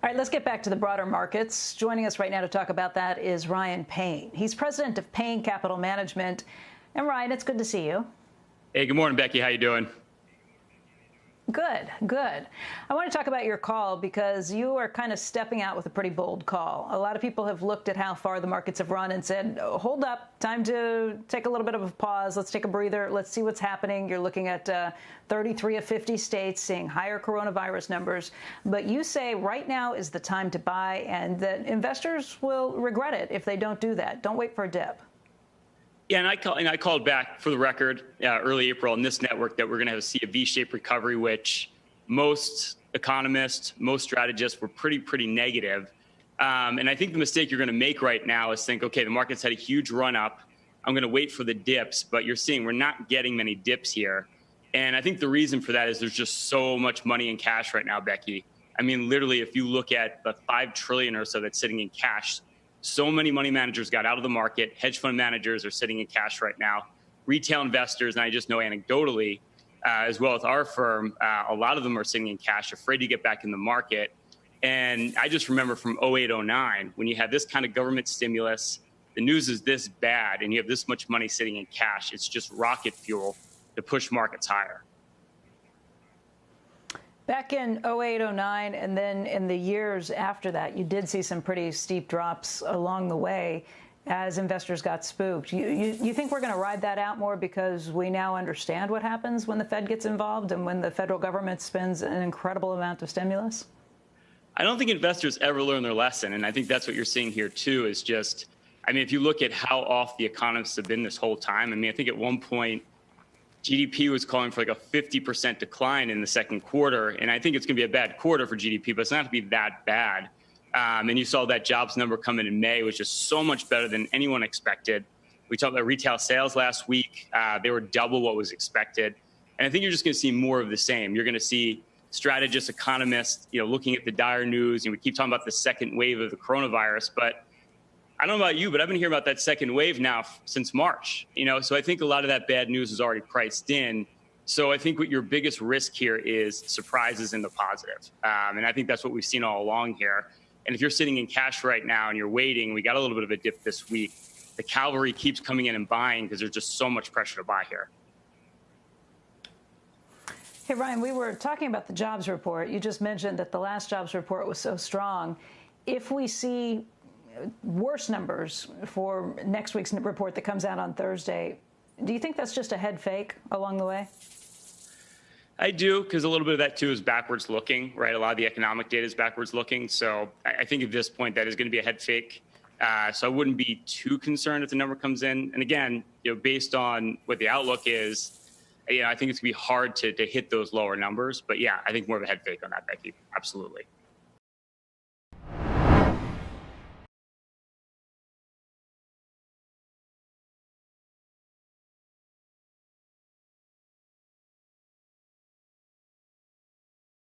All right, let's get back to the broader markets. Joining us right now to talk about that is Ryan Payne. He's president of Payne Capital Management. And Ryan, it's good to see you. Hey, good morning, Becky. How you doing? Good, good. I want to talk about your call because you are kind of stepping out with a pretty bold call. A lot of people have looked at how far the markets have run and said, oh, hold up, time to take a little bit of a pause. Let's take a breather. Let's see what's happening. You're looking at 33 of 50 states seeing higher coronavirus numbers. But you say right now is the time to buy and that investors will regret it if they don't do that. Don't wait for a dip. Yeah, and I called back for the record early April in this network that we're going to see a V-shaped recovery, which most economists, most strategists were pretty negative. And I think the mistake you're going to make right now is think, okay, the market's had a huge run up. I'm going to wait for the dips, but you're seeing we're not getting many dips here. And I think the reason for that is there's just so much money in cash right now, Becky. I mean, literally, if you look at the $5 trillion or so that's sitting in cash, so many money managers got out of the market. Hedge fund managers are sitting in cash right now. Retail investors, and I just know anecdotally, as well as our firm, a lot of them are sitting in cash, afraid to get back in the market. And I just remember from 08, 09, when you had this kind of government stimulus, the news is this bad, and you have this much money sitting in cash. It's just rocket fuel to push markets higher. Back in 08, 09, and then in the years after that, you did see some pretty steep drops along the way as investors got spooked. You think we're going to ride that out more because we now understand what happens when the Fed gets involved and when the federal government spends an incredible amount of stimulus? I don't think investors ever learn their lesson, and I think that's what you're seeing here, too, is just, I mean, if you look at how off the economists have been this whole time, I mean, I think at one point, GDP was calling for like a 50% decline in the second quarter. And I think it's going to be a bad quarter for GDP, but it's not going to be that bad. And you saw that jobs number come in May, which is so much better than anyone expected. We talked about retail sales last week. They were double what was expected. And I think you're just going to see more of the same. You're going to see strategists, economists, looking at the dire news. And we keep talking about the second wave of the coronavirus, but I don't know about you, but I've been hearing about that second wave now since March, so I think a lot of that bad news is already priced in. So I think what your biggest risk here is surprises in the positive. And I think that's what we've seen all along here. And if you're sitting in cash right now and you're waiting, we got a little bit of a dip this week. The cavalry keeps coming in and buying because there's just so much pressure to buy here. Hey, Ryan, we were talking about the jobs report. You just mentioned that the last jobs report was so strong. If we see worse numbers for next week's report that comes out on Thursday, do you think that's just a head fake along the way? I do, because a little bit of that, too, is backwards looking, right? A lot of the economic data is backwards looking. So I think at this point that is going to be a head fake. So I wouldn't be too concerned if the number comes in. And again, based on what the outlook is, I think it's going to be hard to hit those lower numbers. But yeah, I think more of a head fake on that, Becky. Absolutely.